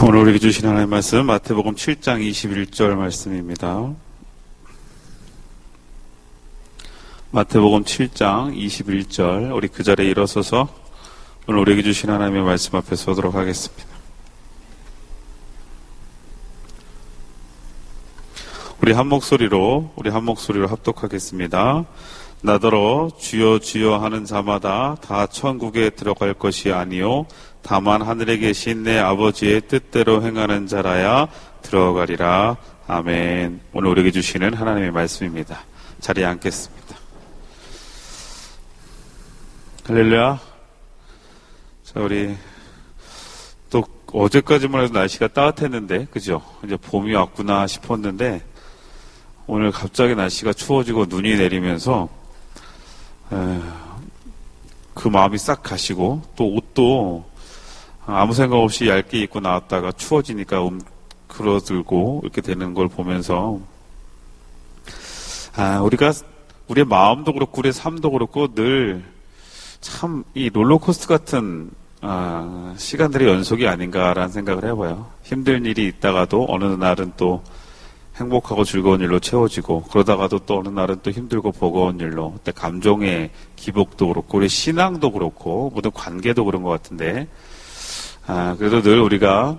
오늘 우리에게 주신 하나님의 말씀 마태복음 7장 21절 말씀입니다. 마태복음 7장 21절, 우리 그 자리에 일어서서 오늘 우리에게 주신 하나님의 말씀 앞에 서도록 하겠습니다. 우리 한 목소리로 합독하겠습니다. 나더러 주여 주여 하는 자마다 다 천국에 들어갈 것이 아니요 다만 하늘에 계신 내 아버지의 뜻대로 행하는 자라야 들어가리라. 아멘. 오늘 우리에게 주시는 하나님의 말씀입니다. 자리에 앉겠습니다. 할렐루야. 자, 우리 또 어제까지만 해도 날씨가 따뜻했는데, 그죠? 이제 봄이 왔구나 싶었는데 오늘 갑자기 날씨가 추워지고 눈이 내리면서 그 마음이 싹 가시고, 또 옷도 아무 생각 없이 얇게 입고 나왔다가 추워지니까 움츠러들고 이렇게 되는 걸 보면서 우리의 마음도 그렇고 우리의 삶도 그렇고 늘 참 이 롤러코스터 같은 시간들의 연속이 아닌가라는 생각을 해봐요. 힘든 일이 있다가도 어느 날은 또 행복하고 즐거운 일로 채워지고, 그러다가도 또 어느 날은 또 힘들고 버거운 일로, 그때 감정의 기복도 그렇고 우리 신앙도 그렇고 모든 관계도 그런 것 같은데, 그래도 늘 우리가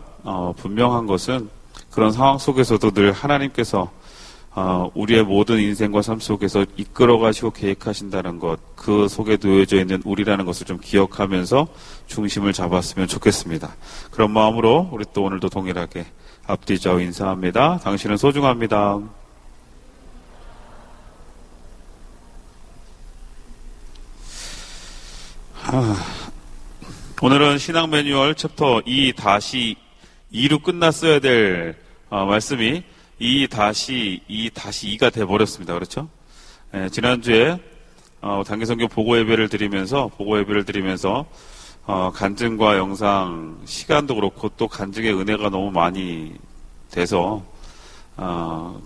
분명한 것은 그런 상황 속에서도 늘 하나님께서 우리의 모든 인생과 삶 속에서 이끌어가시고 계획하신다는 것, 그 속에 놓여져 있는 우리라는 것을 좀 기억하면서 중심을 잡았으면 좋겠습니다. 그런 마음으로 우리 또 오늘도 동일하게 앞뒤좌우 인사합니다. 당신은 소중합니다. 오늘은 신앙 매뉴얼 챕터 2-2로 끝났어야 될 말씀이 2-2-2가 돼버렸습니다. 그렇죠? 지난주에 단기선교 보고 예배를 드리면서 간증과 영상 시간도 그렇고 또 간증의 은혜가 너무 많이 돼서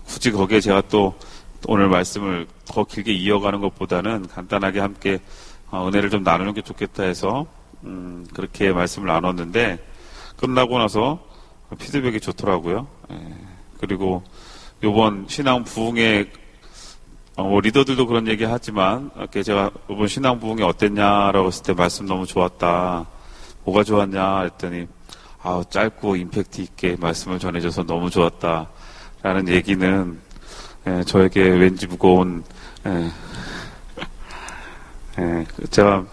굳이 거기에 제가 또 오늘 말씀을 더 길게 이어가는 것보다는 간단하게 함께 은혜를 좀 나누는 게 좋겠다 해서 그렇게 말씀을 나눴는데, 끝나고 나서 피드백이 좋더라고요. 그리고 요번 신앙 부흥회 리더들도 그런 얘기 하지만, 이렇게 제가 이번 신앙 부흥회 어땠냐라고 했을 때 말씀 너무 좋았다. 뭐가 좋았냐 했더니 짧고 임팩트 있게 말씀을 전해줘서 너무 좋았다 라는 얘기는 저에게 왠지 무거운 제가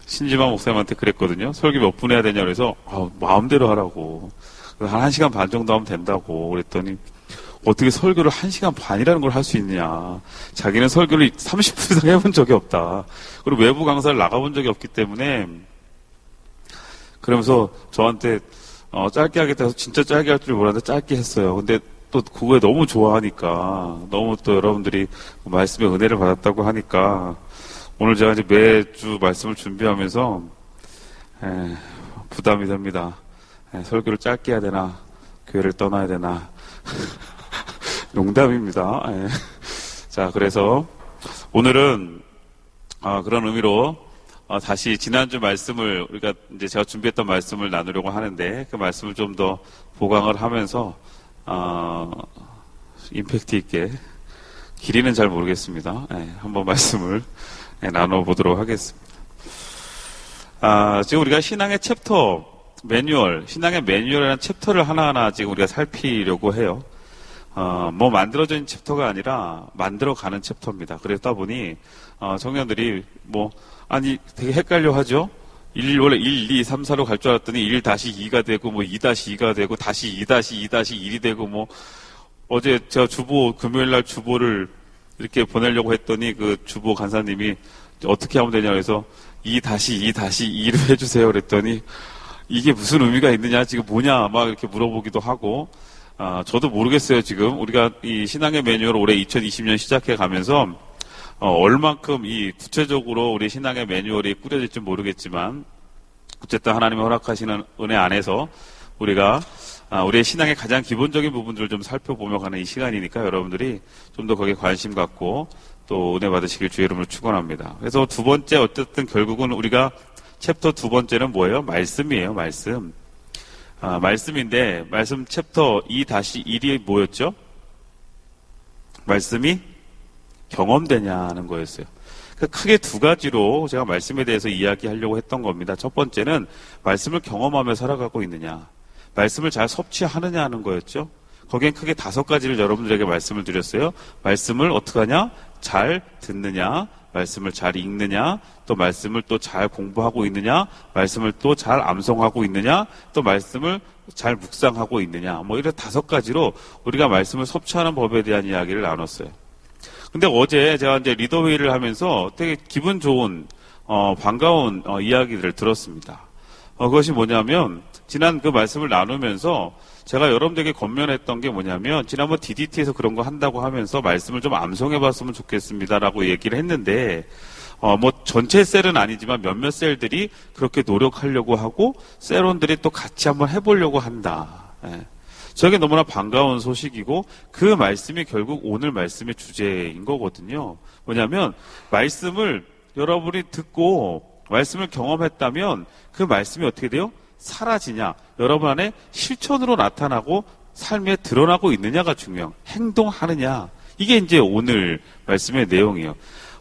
신지만 목사님한테 그랬거든요. 설교 몇 분 해야 되냐 그래서 마음대로 하라고, 한 1시간 반 정도 하면 된다고 그랬더니, 어떻게 설교를 1시간 반이라는 걸 할 수 있느냐. 자기는 설교를 30분 이상 해본 적이 없다. 그리고 외부 강사를 나가본 적이 없기 때문에, 그러면서 저한테 짧게 하겠다 해서 진짜 짧게 할 줄 몰랐는데 짧게 했어요. 근데 또 그거에 너무 좋아하니까, 너무 또 여러분들이 말씀의 은혜를 받았다고 하니까, 오늘 제가 이제 매주 말씀을 준비하면서 부담이 됩니다. 설교를 짧게 해야 되나, 교회를 떠나야 되나. 농담입니다. 자, 그래서 오늘은 그런 의미로 다시 지난주 말씀을, 우리가 이제 제가 준비했던 말씀을 나누려고 하는데, 그 말씀을 좀 더 보강을 하면서 임팩트 있게, 길이는 잘 모르겠습니다. 한번 말씀을 나눠보도록 하겠습니다. 지금 우리가 신앙의 챕터 매뉴얼, 신앙의 매뉴얼이라는 챕터를 하나하나 지금 우리가 살피려고 해요. 뭐 만들어져 있는 챕터가 아니라 만들어가는 챕터입니다. 그러다 보니 청년들이 되게 헷갈려 하죠. 원래 1, 2, 3, 4로 갈 줄 알았더니 1-2가 되고 2-2가 되고 다시 2-2-1이 되고 어제 제가 금요일날 주보를 이렇게 보내려고 했더니 그 주보 간사님이 어떻게 하면 되냐 그래서 2-2-2로 해주세요 그랬더니, 이게 무슨 의미가 있느냐, 지금 뭐냐 막 이렇게 물어보기도 하고, 저도 모르겠어요. 지금 우리가 이 신앙의 매뉴얼을 올해 2020년 시작해 가면서 얼만큼 이 구체적으로 우리 신앙의 매뉴얼이 꾸려질지 모르겠지만, 어쨌든 하나님이 허락하시는 은혜 안에서 우리가 우리의 신앙의 가장 기본적인 부분들을 좀 살펴보며 가는 이 시간이니까 여러분들이 좀 더 거기에 관심 갖고 또 은혜 받으시길 주의 이름으로 축원합니다. 그래서 두 번째, 어쨌든 결국은 우리가 챕터 두 번째는 뭐예요? 말씀이에요. 말씀. 말씀인데, 말씀 챕터 2-1이 뭐였죠? 말씀이 경험되냐는 거였어요. 크게 두 가지로 제가 말씀에 대해서 이야기하려고 했던 겁니다. 첫 번째는 말씀을 경험하며 살아가고 있느냐, 말씀을 잘 섭취하느냐 하는 거였죠. 거기엔 크게 5가지를 여러분들에게 말씀을 드렸어요. 말씀을 어떻게 하냐? 잘 듣느냐, 말씀을 잘 읽느냐, 또 말씀을 또 잘 공부하고 있느냐, 말씀을 또 잘 암송하고 있느냐, 또 말씀을 잘 묵상하고 있느냐, 이런 5가지로 우리가 말씀을 섭취하는 법에 대한 이야기를 나눴어요. 근데 어제 제가 이제 리더회의를 하면서 되게 기분 좋은, 반가운 이야기들을 들었습니다. 그것이 뭐냐면, 지난 그 말씀을 나누면서 제가 여러분들에게 권면했던 게 뭐냐면, 지난번 DDT에서 그런 거 한다고 하면서 말씀을 좀 암송해 봤으면 좋겠습니다라고 얘기를 했는데, 전체 셀은 아니지만 몇몇 셀들이 그렇게 노력하려고 하고, 셀원들이 또 같이 한번 해보려고 한다. 예. 저에게 너무나 반가운 소식이고, 그 말씀이 결국 오늘 말씀의 주제인 거거든요. 뭐냐면, 말씀을 여러분이 듣고, 말씀을 경험했다면, 그 말씀이 어떻게 돼요? 사라지냐, 여러분 안에 실천으로 나타나고 삶에 드러나고 있느냐가 중요해요. 행동하느냐, 이게 이제 오늘 말씀의 내용이에요.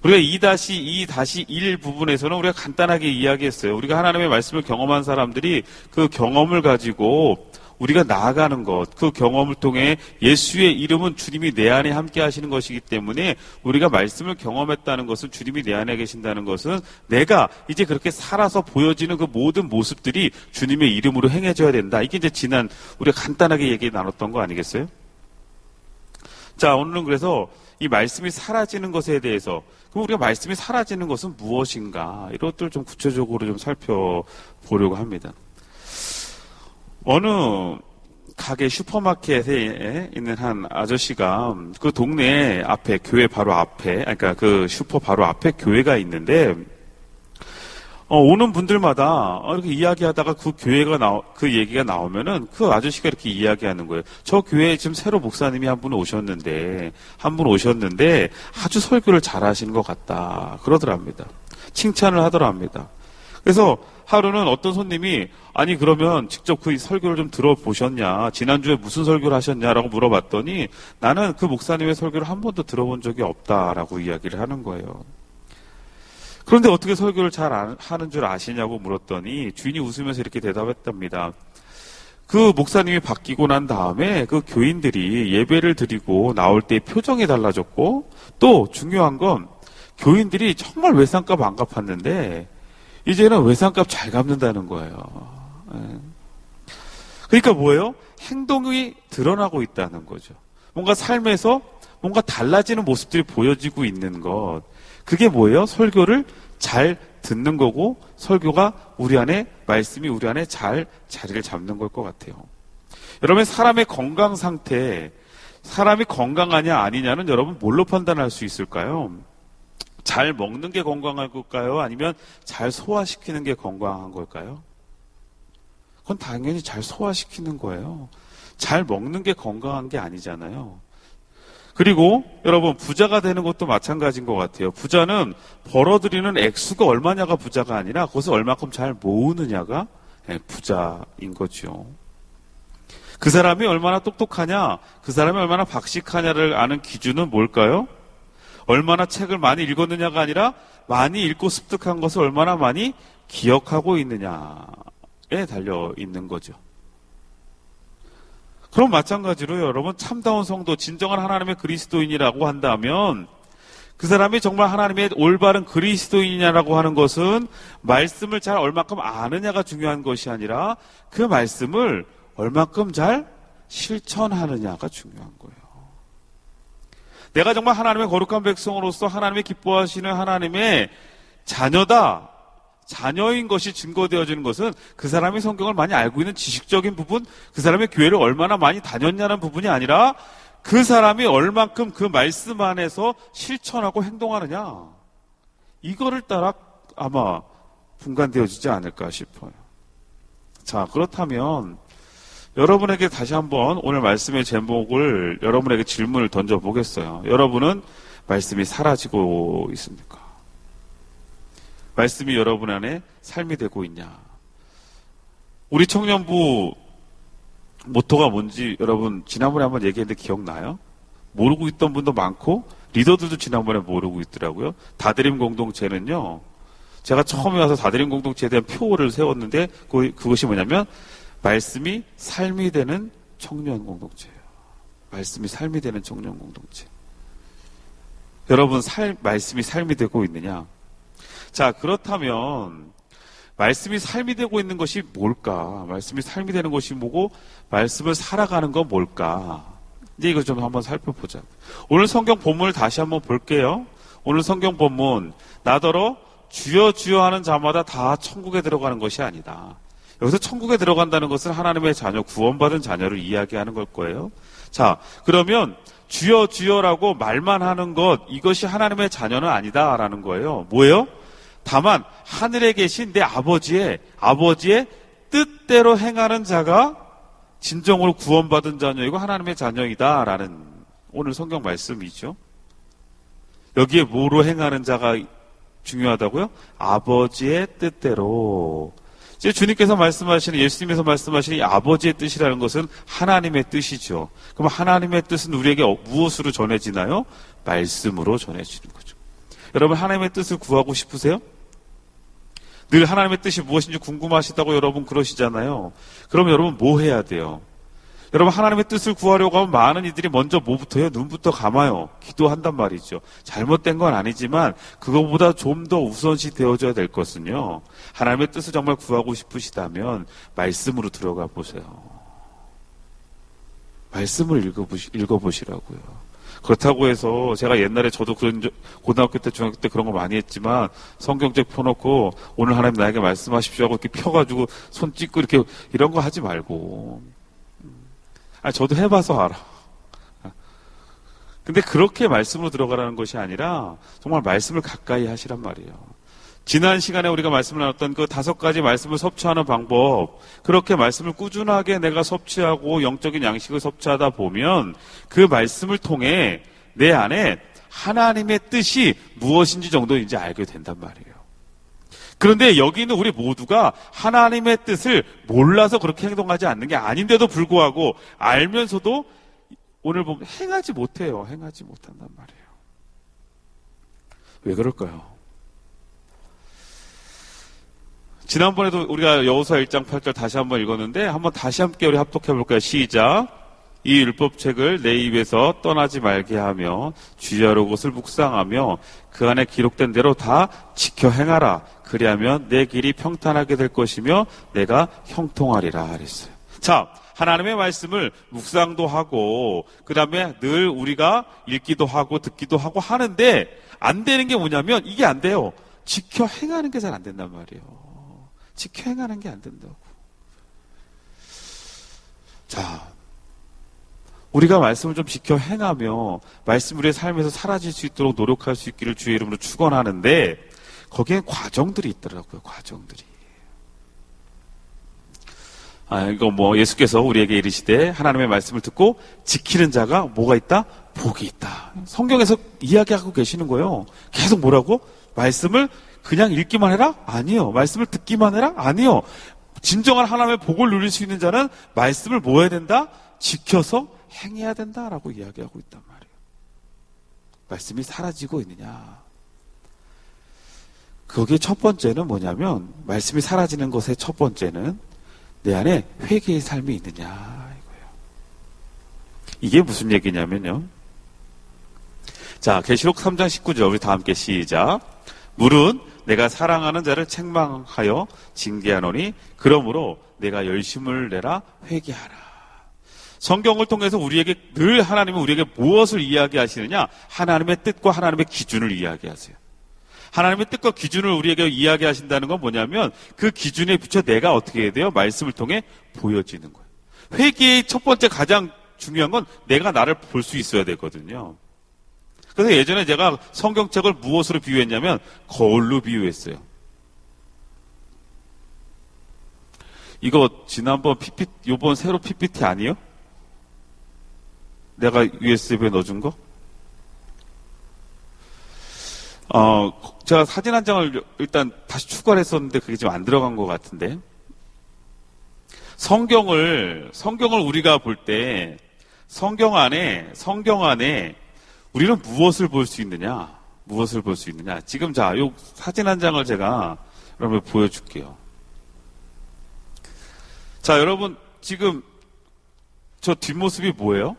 우리가 2-2-1 부분에서는 우리가 간단하게 이야기했어요. 우리가 하나님의 말씀을 경험한 사람들이 그 경험을 가지고 우리가 나아가는 것, 그 경험을 통해 예수의 이름은 주님이 내 안에 함께 하시는 것이기 때문에 우리가 말씀을 경험했다는 것은, 주님이 내 안에 계신다는 것은 내가 이제 그렇게 살아서 보여지는 그 모든 모습들이 주님의 이름으로 행해져야 된다. 이게 이제 지난 우리가 간단하게 얘기 나눴던 거 아니겠어요? 자, 오늘은 그래서 이 말씀이 사라지는 것에 대해서, 그럼 우리가 말씀이 사라지는 것은 무엇인가, 이런 것들을 좀 구체적으로 좀 살펴보려고 합니다. 어느 가게 슈퍼마켓에 있는 한 아저씨가 그 동네 앞에, 교회 바로 앞에, 그러니까 그 슈퍼 바로 앞에 교회가 있는데, 오는 분들마다 이렇게 이야기하다가 그 얘기가 나오면은 그 아저씨가 이렇게 이야기하는 거예요. 저 교회에 지금 새로 목사님이 한 분 오셨는데 아주 설교를 잘 하시는 것 같다. 그러더랍니다. 칭찬을 하더랍니다. 그래서 하루는 어떤 손님이, 아니 그러면 직접 그 설교를 좀 들어보셨냐, 지난주에 무슨 설교를 하셨냐라고 물어봤더니, 나는 그 목사님의 설교를 한 번도 들어본 적이 없다라고 이야기를 하는 거예요. 그런데 어떻게 설교를 잘 하는 줄 아시냐고 물었더니 주인이 웃으면서 이렇게 대답했답니다. 그 목사님이 바뀌고 난 다음에 그 교인들이 예배를 드리고 나올 때 표정이 달라졌고, 또 중요한 건 교인들이 정말 외상값 안 갚았는데 이제는 외상값 잘 갚는다는 거예요. 그러니까 뭐예요? 행동이 드러나고 있다는 거죠. 뭔가 삶에서 뭔가 달라지는 모습들이 보여지고 있는 것. 그게 뭐예요? 설교를 잘 듣는 거고, 설교가 우리 안에, 말씀이 우리 안에 잘 자리를 잡는 걸 것 같아요. 여러분, 사람의 건강 상태, 사람이 건강하냐 아니냐는 여러분 뭘로 판단할 수 있을까요? 잘 먹는 게 건강한 걸까요? 아니면 잘 소화시키는 게 건강한 걸까요? 그건 당연히 잘 소화시키는 거예요. 잘 먹는 게 건강한 게 아니잖아요. 그리고 여러분, 부자가 되는 것도 마찬가지인 것 같아요. 부자는 벌어들이는 액수가 얼마냐가 부자가 아니라 그것을 얼마큼 잘 모으느냐가 부자인 거죠. 그 사람이 얼마나 똑똑하냐, 그 사람이 얼마나 박식하냐를 아는 기준은 뭘까요? 얼마나 책을 많이 읽었느냐가 아니라 많이 읽고 습득한 것을 얼마나 많이 기억하고 있느냐에 달려 있는 거죠. 그럼 마찬가지로 여러분, 참다운 성도, 진정한 하나님의 그리스도인이라고 한다면 그 사람이 정말 하나님의 올바른 그리스도인이냐라고 하는 것은 말씀을 잘 얼마큼 아느냐가 중요한 것이 아니라 그 말씀을 얼마큼 잘 실천하느냐가 중요한 거예요. 내가 정말 하나님의 거룩한 백성으로서 하나님의 기뻐하시는 하나님의 자녀다, 자녀인 것이 증거되어지는 것은 그 사람이 성경을 많이 알고 있는 지식적인 부분, 그 사람의 교회를 얼마나 많이 다녔냐는 부분이 아니라 그 사람이 얼만큼 그 말씀 안에서 실천하고 행동하느냐, 이거를 따라 아마 분간되어지지 않을까 싶어요. 자, 그렇다면 여러분에게 다시 한번 오늘 말씀의 제목을, 여러분에게 질문을 던져보겠어요. 여러분은 말씀이 사라지고 있습니까? 말씀이 여러분 안에 삶이 되고 있냐? 우리 청년부 모토가 뭔지 여러분 지난번에 한번 얘기했는데 기억나요? 모르고 있던 분도 많고 리더들도 지난번에 모르고 있더라고요. 다드림 공동체는요. 제가 처음에 와서 다드림 공동체에 대한 표를 세웠는데 그것이 뭐냐면 말씀이 삶이 되는 청년 공동체예요. 말씀이 삶이 되는 청년 공동체. 여러분 말씀이 삶이 되고 있느냐? 자, 그렇다면 말씀이 삶이 되고 있는 것이 뭘까? 말씀이 삶이 되는 것이 뭐고 말씀을 살아가는 건 뭘까? 이제 이거 좀 한번 살펴보자. 오늘 성경 본문을 다시 한번 볼게요. 오늘 성경 본문 나더러 주여 주여 하는 자마다 다 천국에 들어가는 것이 아니다. 여기서 천국에 들어간다는 것은 하나님의 자녀, 구원받은 자녀를 이야기하는 걸 거예요. 자, 그러면 주여 주여라고 말만 하는 것, 이것이 하나님의 자녀는 아니다라는 거예요. 뭐예요? 다만 하늘에 계신 내 아버지의 뜻대로 행하는 자가 진정으로 구원받은 자녀이고 하나님의 자녀이다라는 오늘 성경 말씀이죠. 여기에 뭐로 행하는 자가 중요하다고요? 아버지의 뜻대로. 이제 주님께서 말씀하시는, 예수님께서 말씀하시는 이 아버지의 뜻이라는 것은 하나님의 뜻이죠. 그럼 하나님의 뜻은 우리에게 무엇으로 전해지나요? 말씀으로 전해지는 거죠. 여러분, 하나님의 뜻을 구하고 싶으세요? 늘 하나님의 뜻이 무엇인지 궁금하시다고 여러분 그러시잖아요. 그럼 여러분 뭐 해야 돼요? 여러분, 하나님의 뜻을 구하려고 하면 많은 이들이 먼저 뭐부터 해요? 눈부터 감아요. 기도한단 말이죠. 잘못된 건 아니지만 그거보다 좀 더 우선시 되어져야 될 것은요, 하나님의 뜻을 정말 구하고 싶으시다면 말씀으로 들어가 보세요. 말씀을 읽어보시라고요. 그렇다고 해서 제가 옛날에 저도 고등학교 때 중학교 때 그런 거 많이 했지만 성경책 펴놓고 오늘 하나님 나에게 말씀하십시오 하고 이렇게 펴가지고 손 찍고 이렇게 이런 거 하지 말고. 저도 해봐서 알아. 근데 그렇게 말씀으로 들어가라는 것이 아니라 정말 말씀을 가까이 하시란 말이에요. 지난 시간에 우리가 말씀을 나눴던 그 5가지 말씀을 섭취하는 방법, 그렇게 말씀을 꾸준하게 내가 섭취하고 영적인 양식을 섭취하다 보면 그 말씀을 통해 내 안에 하나님의 뜻이 무엇인지 정도인지 알게 된단 말이에요. 그런데 여기 있는 우리 모두가 하나님의 뜻을 몰라서 그렇게 행동하지 않는 게 아닌데도 불구하고 알면서도 오늘 보면 행하지 못해요. 행하지 못한단 말이에요. 왜 그럴까요? 지난번에도 우리가 여호수아 1장 8절 다시 한번 읽었는데 한번 다시 함께 우리 합독해 볼까요? 시작. 이 율법책을 내 입에서 떠나지 말게 하며 주야로 것을 묵상하며 그 안에 기록된 대로 다 지켜 행하라. 그리하면 내 길이 평탄하게 될 것이며 내가 형통하리라 그랬어요. 자, 하나님의 말씀을 묵상도 하고 그 다음에 늘 우리가 읽기도 하고 듣기도 하고 하는데 안 되는 게 뭐냐면 이게 안 돼요. 지켜 행하는 게 잘 안 된단 말이에요. 지켜 행하는 게 안 된다고. 자, 우리가 말씀을 좀 지켜 행하며 말씀 우리의 삶에서 사라질 수 있도록 노력할 수 있기를 주의 이름으로 축원하는데 거기엔 과정들이 있더라고요. 과정들이. 이거 예수께서 우리에게 이르시되 하나님의 말씀을 듣고 지키는 자가 뭐가 있다? 복이 있다. 성경에서 이야기하고 계시는 거예요. 계속 뭐라고? 말씀을 그냥 읽기만 해라? 아니요. 말씀을 듣기만 해라? 아니요. 진정한 하나님의 복을 누릴 수 있는 자는 말씀을 뭐 해야 된다? 지켜서 행해야 된다라고 이야기하고 있단 말이에요. 말씀이 사라지고 있느냐? 거기에 첫 번째는 뭐냐면 말씀이 사라지는 것의 첫 번째는 내 안에 회개의 삶이 있느냐 이거예요. 이게 무슨 얘기냐면요. 자, 계시록 3장 19절 우리 다 함께 시작. 물은 내가 사랑하는 자를 책망하여 징계하노니 그러므로 내가 열심을 내라 회개하라. 성경을 통해서 우리에게 늘 하나님은 우리에게 무엇을 이야기하시느냐? 하나님의 뜻과 하나님의 기준을 이야기하세요. 하나님의 뜻과 기준을 우리에게 이야기하신다는 건 뭐냐면 그 기준에 비춰 내가 어떻게 해야 돼요? 말씀을 통해 보여지는 거예요. 회개의 첫 번째 가장 중요한 건 내가 나를 볼 수 있어야 되거든요. 그래서 예전에 제가 성경책을 무엇으로 비유했냐면 거울로 비유했어요. 이거 지난번 요번 새로 PPT 아니에요? 내가 USB에 넣어준 거? 제가 사진 한 장을 일단 다시 추가를 했었는데 그게 지금 안 들어간 것 같은데. 성경을 우리가 볼 때 성경 안에 우리는 무엇을 볼 수 있느냐? 무엇을 볼 수 있느냐? 지금 자, 요 사진 한 장을 제가 여러분 보여줄게요. 자, 여러분 지금 저 뒷모습이 뭐예요?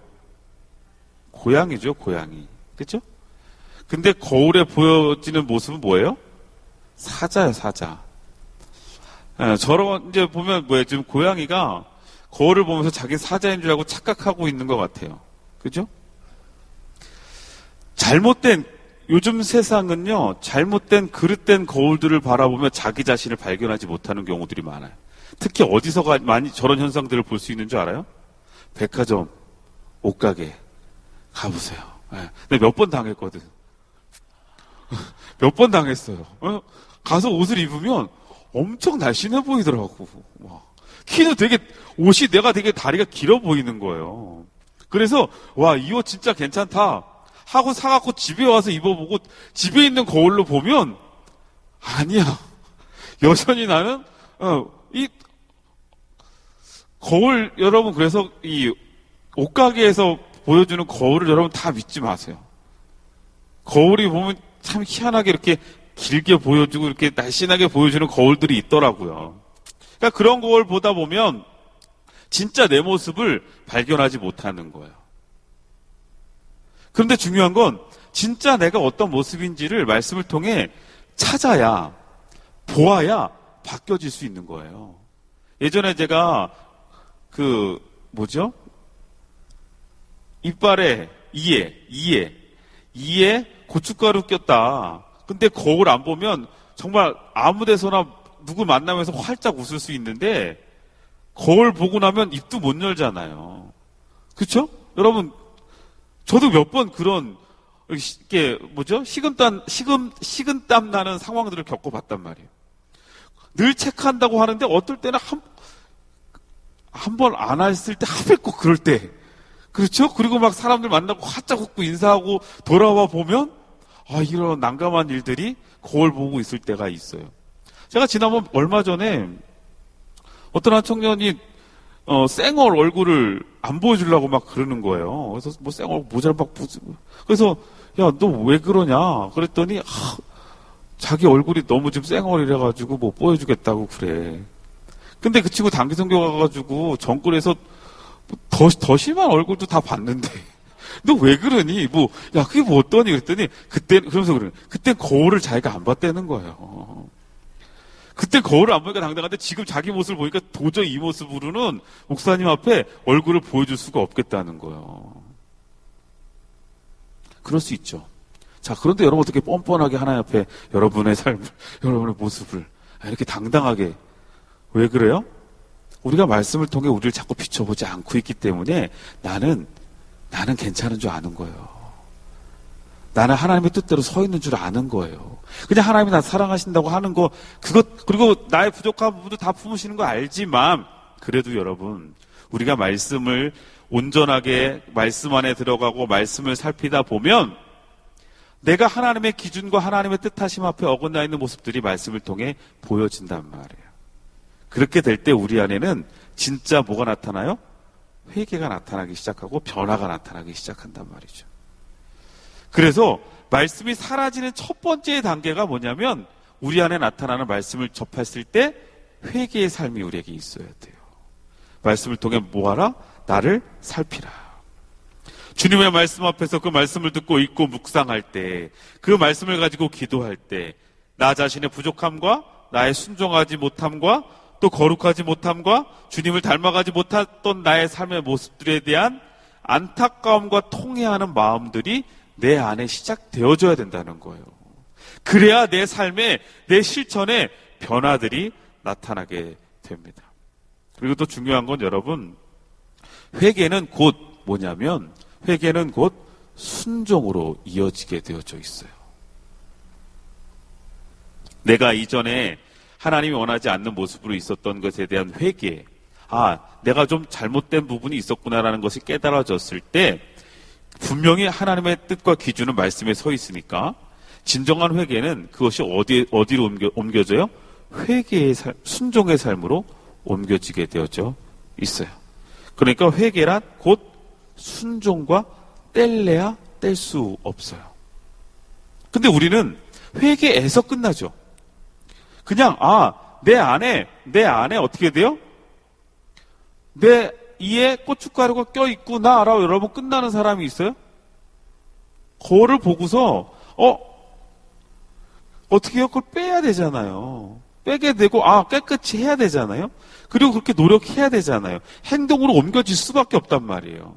고양이죠, 고양이. 그렇죠? 근데 거울에 보여지는 모습은 뭐예요? 사자예요, 사자. 저런 이제 보면 뭐예요? 지금 고양이가 거울을 보면서 자기 사자인 줄 알고 착각하고 있는 것 같아요. 그죠? 요즘 세상은요, 잘못된 그릇된 거울들을 바라보며 자기 자신을 발견하지 못하는 경우들이 많아요. 특히 어디서가 많이 저런 현상들을 볼 수 있는 줄 알아요? 백화점, 옷가게 가보세요. 근데 몇 번 당했거든. 몇 번 당했어요. 가서 옷을 입으면 엄청 날씬해 보이더라고. 키도 옷이 내가 되게 다리가 길어 보이는 거예요. 그래서, 와, 이 옷 진짜 괜찮다. 하고 사갖고 집에 와서 입어보고 집에 있는 거울로 보면, 아니야. 여전히 나는, 이 거울, 여러분, 그래서 이 옷가게에서 보여주는 거울을 여러분 다 믿지 마세요. 거울이 보면 참 희한하게 이렇게 길게 보여주고 이렇게 날씬하게 보여주는 거울들이 있더라고요. 그러니까 그런 거울 보다 보면 진짜 내 모습을 발견하지 못하는 거예요. 그런데 중요한 건 진짜 내가 어떤 모습인지를 말씀을 통해 찾아야, 보아야 바뀌어질 수 있는 거예요. 예전에 제가 이빨에 이에 고춧가루 꼈다. 근데 거울 안 보면 정말 아무 데서나 누구 만나면서 활짝 웃을 수 있는데 거울 보고 나면 입도 못 열잖아요. 그렇죠? 여러분, 저도 몇 번 그런 식은땀 나는 상황들을 겪어봤단 말이에요. 늘 체크한다고 하는데 어떨 때는 한 번 안 했을 때 하필 꼭 그럴 때, 그렇죠? 그리고 막 사람들 만나고 활짝 웃고 인사하고 돌아와 보면 이런 난감한 일들이 거울 보고 있을 때가 있어요. 제가 지난번 얼마 전에 어떤 한 청년이 쌩얼 얼굴을 안 보여주려고 막 그러는 거예요. 그래서 뭐 쌩얼 모자를 막 그래서 야, 너 왜 그러냐? 그랬더니 자기 얼굴이 너무 지금 쌩얼이래가지고 뭐 보여주겠다고 그래. 근데 그 친구 단기선교 가가지고 정글에서 더 심한 얼굴도 다 봤는데 너 왜 그러니? 야, 그게 뭐 어떠니? 그랬더니 그때 거울을 자기가 안 봤다는 거예요. 그때 거울을 안 보니까 당당한데 지금 자기 모습을 보니까 도저히 이 모습으로는 목사님 앞에 얼굴을 보여줄 수가 없겠다는 거예요. 그럴 수 있죠. 자, 그런데 여러분 어떻게 뻔뻔하게 하나님 앞에 여러분의 삶을, 여러분의 모습을 이렇게 당당하게, 왜 그래요? 우리가 말씀을 통해 우리를 자꾸 비춰보지 않고 있기 때문에 나는 괜찮은 줄 아는 거예요. 나는 하나님의 뜻대로 서 있는 줄 아는 거예요. 그냥 하나님이 나 사랑하신다고 하는 거, 그리고 나의 부족한 부분도 다 품으시는 거 알지만, 그래도 여러분, 우리가 말씀을 온전하게 말씀 안에 들어가고 말씀을 살피다 보면 내가 하나님의 기준과 하나님의 뜻하심 앞에 어긋나 있는 모습들이 말씀을 통해 보여진단 말이에요. 그렇게 될 때 우리 안에는 진짜 뭐가 나타나요? 회개가 나타나기 시작하고 변화가 나타나기 시작한단 말이죠. 그래서 말씀이 사라지는 첫 번째 단계가 뭐냐면 우리 안에 나타나는 말씀을 접했을 때 회개의 삶이 우리에게 있어야 돼요. 말씀을 통해 뭐하라? 나를 살피라. 주님의 말씀 앞에서 그 말씀을 듣고 읽고 묵상할 때, 그 말씀을 가지고 기도할 때 나 자신의 부족함과 나의 순종하지 못함과 또 거룩하지 못함과 주님을 닮아가지 못했던 나의 삶의 모습들에 대한 안타까움과 통회하는 마음들이 내 안에 시작되어져야 된다는 거예요. 그래야 내 삶에, 내 실천에 변화들이 나타나게 됩니다. 그리고 또 중요한 건 여러분, 회개는 곧 뭐냐면 회개는 곧 순종으로 이어지게 되어져 있어요. 내가 이전에 하나님이 원하지 않는 모습으로 있었던 것에 대한 회개, 내가 좀 잘못된 부분이 있었구나라는 것이 깨달아졌을 때 분명히 하나님의 뜻과 기준은 말씀에 서 있으니까 진정한 회개는 그것이 어디로 옮겨져요? 회개의 삶, 순종의 삶으로 옮겨지게 되어져 있어요. 그러니까 회개란 곧 순종과 뗄래야 뗄 수 없어요. 근데 우리는 회개에서 끝나죠. 그냥 내 안에 어떻게 돼요? 내 이에 고춧가루가 껴있구나라고 여러분 끝나는 사람이 있어요? 그거를 보고서 어떻게 해요? 그걸 빼야 되잖아요. 빼게 되고 깨끗이 해야 되잖아요. 그리고 그렇게 노력해야 되잖아요. 행동으로 옮겨질 수밖에 없단 말이에요.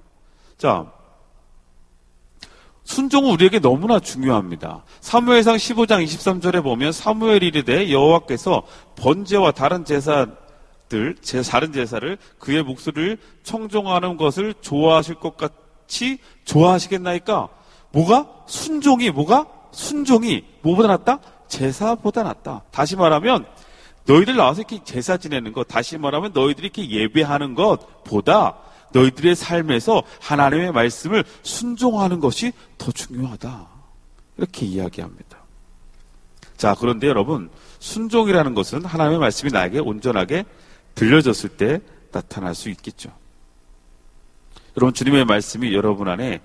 자, 순종은 우리에게 너무나 중요합니다. 사무엘상 15장 23절에 보면 사무엘이 이르되 여호와께서 번제와 다른 제사를 그의 목소리를 청종하는 것을 좋아하실 것 같이 좋아하시겠나이까? 순종이 뭐보다 낫다? 제사보다 낫다. 다시 말하면 너희들 나와서 이렇게 제사 지내는 것, 다시 말하면 너희들이 이렇게 예배하는 것보다 너희들의 삶에서 하나님의 말씀을 순종하는 것이 더 중요하다. 이렇게 이야기합니다. 자, 그런데 여러분, 순종이라는 것은 하나님의 말씀이 나에게 온전하게 들려졌을 때 나타날 수 있겠죠. 여러분, 주님의 말씀이 여러분 안에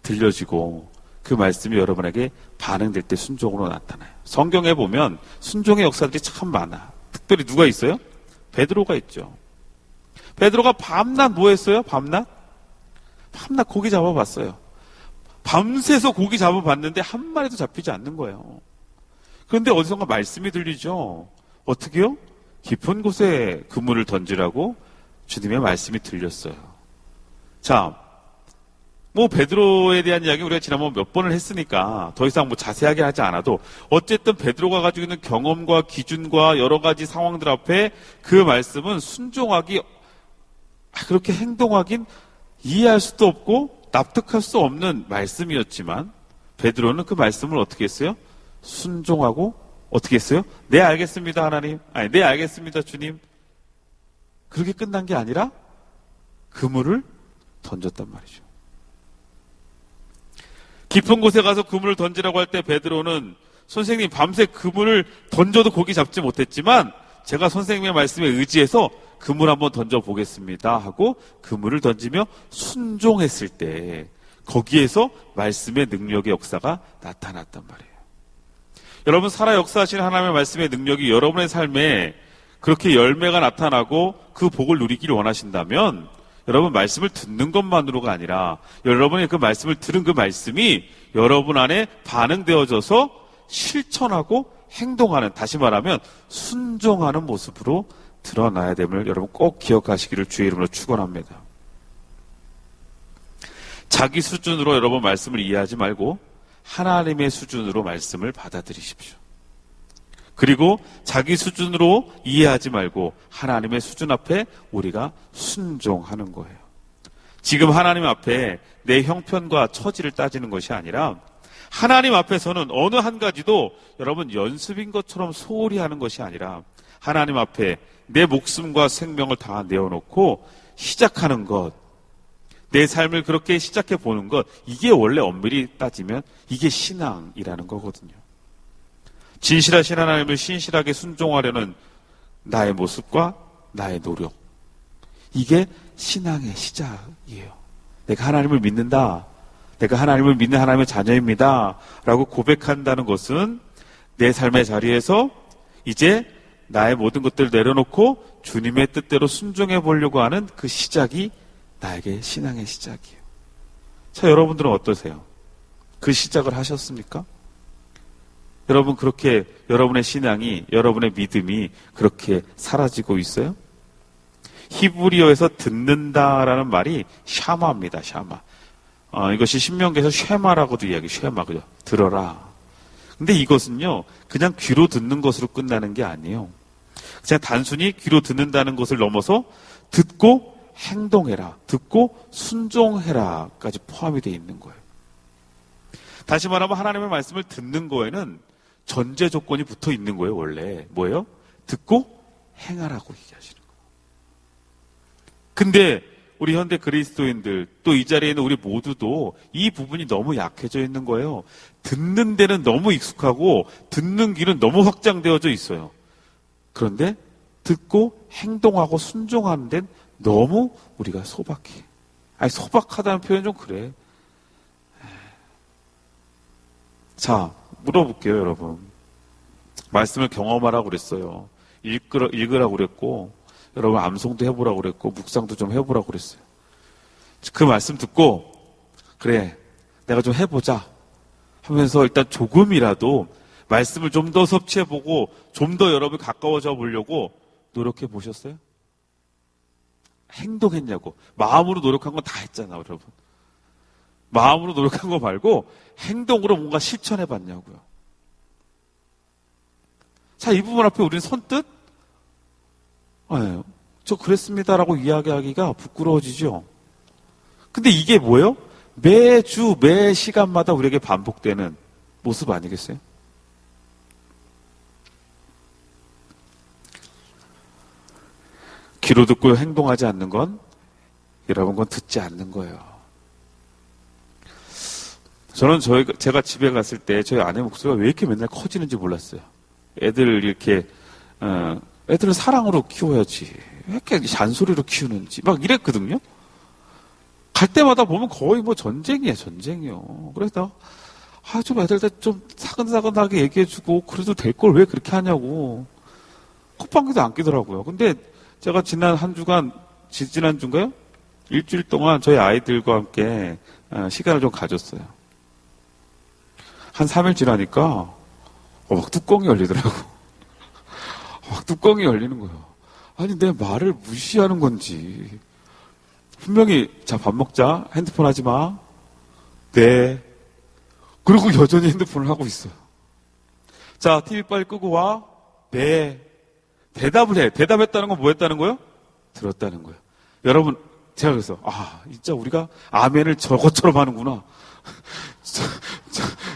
들려지고 그 말씀이 여러분에게 반응될 때 순종으로 나타나요. 성경에 보면 순종의 역사들이 참 많아. 특별히 누가 있어요? 베드로가 있죠. 베드로가 밤낮 뭐 했어요? 밤낮 고기 잡아봤어요. 밤새서 고기 잡아봤는데 한 마리도 잡히지 않는 거예요. 그런데 어디선가 말씀이 들리죠. 어떻게요? 깊은 곳에 그물을 던지라고 주님의 말씀이 들렸어요. 자, 베드로에 대한 이야기 우리가 지난번 몇 번을 했으니까 더 이상 자세하게 하지 않아도 어쨌든 베드로가 가지고 있는 경험과 기준과 여러 가지 상황들 앞에 그 말씀은 순종하기, 그렇게 행동하긴 이해할 수도 없고 납득할 수 없는 말씀이었지만 베드로는 그 말씀을 어떻게 했어요? 순종하고 어떻게 했어요? 네, 알겠습니다, 하나님. 네, 알겠습니다, 주님. 그렇게 끝난 게 아니라 그물을 던졌단 말이죠. 깊은 곳에 가서 그물을 던지라고 할 때 베드로는 선생님 밤새 그물을 던져도 고기 잡지 못했지만 제가 선생님의 말씀에 의지해서 그물 한번 던져보겠습니다 하고 그물을 던지며 순종했을 때 거기에서 말씀의 능력의 역사가 나타났단 말이에요. 여러분, 살아 역사하시는 하나님의 말씀의 능력이 여러분의 삶에 그렇게 열매가 나타나고 그 복을 누리기를 원하신다면 여러분, 말씀을 듣는 것만으로가 아니라 여러분이 그 말씀을 들은 그 말씀이 여러분 안에 반응되어져서 실천하고 행동하는, 다시 말하면 순종하는 모습으로 드러나야 됨을 여러분 꼭 기억하시기를 주의 이름으로 축원합니다. 자기 수준으로 여러분 말씀을 이해하지 말고 하나님의 수준으로 말씀을 받아들이십시오. 그리고 자기 수준으로 이해하지 말고 하나님의 수준 앞에 우리가 순종하는 거예요. 지금 하나님 앞에 내 형편과 처지를 따지는 것이 아니라 하나님 앞에서는 어느 한 가지도 여러분 연습인 것처럼 소홀히 하는 것이 아니라 하나님 앞에 내 목숨과 생명을 다 내어놓고 시작하는 것, 내 삶을 그렇게 시작해 보는 것, 이게 원래 엄밀히 따지면 이게 신앙이라는 거거든요. 진실하신 하나님을 신실하게 순종하려는 나의 모습과 나의 노력, 이게 신앙의 시작이에요. 내가 하나님을 믿는다, 내가 하나님을 믿는 하나님의 자녀입니다 라고 고백한다는 것은 내 삶의 자리에서 이제 나의 모든 것들을 내려놓고 주님의 뜻대로 순종해 보려고 하는 그 시작이 나에게 신앙의 시작이에요. 자, 여러분들은 어떠세요? 그 시작을 하셨습니까? 여러분, 그렇게 여러분의 신앙이, 여러분의 믿음이 그렇게 사라지고 있어요? 히브리어에서 듣는다라는 말이 샤마입니다. 샤마. 이것이 신명기에서 쉐마라고도 쉐마, 그죠? 들어라. 근데 이것은요, 그냥 귀로 듣는 것으로 끝나는 게 아니에요. 그냥 단순히 귀로 듣는다는 것을 넘어서 듣고 행동해라, 듣고 순종해라까지 포함이 되어 있는 거예요. 다시 말하면 하나님의 말씀을 듣는 거에는 전제 조건이 붙어 있는 거예요, 원래. 뭐예요? 듣고 행하라고 얘기하시는 거예요. 근데 우리 현대 그리스도인들, 또 이 자리에 있는 우리 모두도 이 부분이 너무 약해져 있는 거예요. 듣는 데는 너무 익숙하고 듣는 길은 너무 확장되어져 있어요. 그런데 듣고 행동하고 순종하는 데는 너무 우리가 소박해. 아니, 소박하다는 표현 좀 그래. 자, 물어볼게요, 여러분. 말씀을 경험하라고 그랬어요. 읽으라고 그랬고, 여러분 암송도 해보라고 그랬고, 묵상도 좀 해보라고 그랬어요. 그 말씀 듣고, 그래, 내가 좀 해보자 하면서 일단 조금이라도 말씀을 좀 더 섭취해보고, 좀 더 여러분 가까워져 보려고 노력해 보셨어요? 행동했냐고. 마음으로 노력한 건 다 했잖아, 여러분. 마음으로 노력한 거 말고 행동으로 뭔가 실천해 봤냐고요. 자, 이 부분 앞에 우리는 선뜻 저 그랬습니다라고 이야기하기가 부끄러워지죠. 근데 이게 뭐예요? 매주 매 시간마다 우리에게 반복되는 모습 아니겠어요? 귀로 듣고 행동하지 않는 건 여러분 건 듣지 않는 거예요. 저는 제가 집에 갔을 때 저희 아내 목소리가 왜 이렇게 맨날 커지는지 몰랐어요. 애들을 이렇게 애들을 사랑으로 키워야지 왜 이렇게 잔소리로 키우는지 막 이랬거든요. 갈 때마다 보면 거의 뭐 전쟁이에요. 그래서 좀 애들한테 좀 사근사근하게 얘기해주고 그래도 될 걸 왜 그렇게 하냐고 콧방귀도 안 끼더라고요. 근데 제가 지난주인가요? 일주일 동안 저희 아이들과 함께 시간을 좀 가졌어요. 한 3일 지나니까 막 뚜껑이 열리더라고. 막 뚜껑이 열리는 거예요. 아니 내 말을 무시하는 건지. 분명히 자 밥 먹자. 핸드폰 하지 마. 네. 그리고 여전히 핸드폰을 하고 있어요. 자 TV 빨리 끄고 와. 네. 대답을 해. 대답했다는 건 뭐 했다는 거예요? 들었다는 거예요. 여러분 제가 그래서 진짜 우리가 아멘을 저것처럼 하는구나.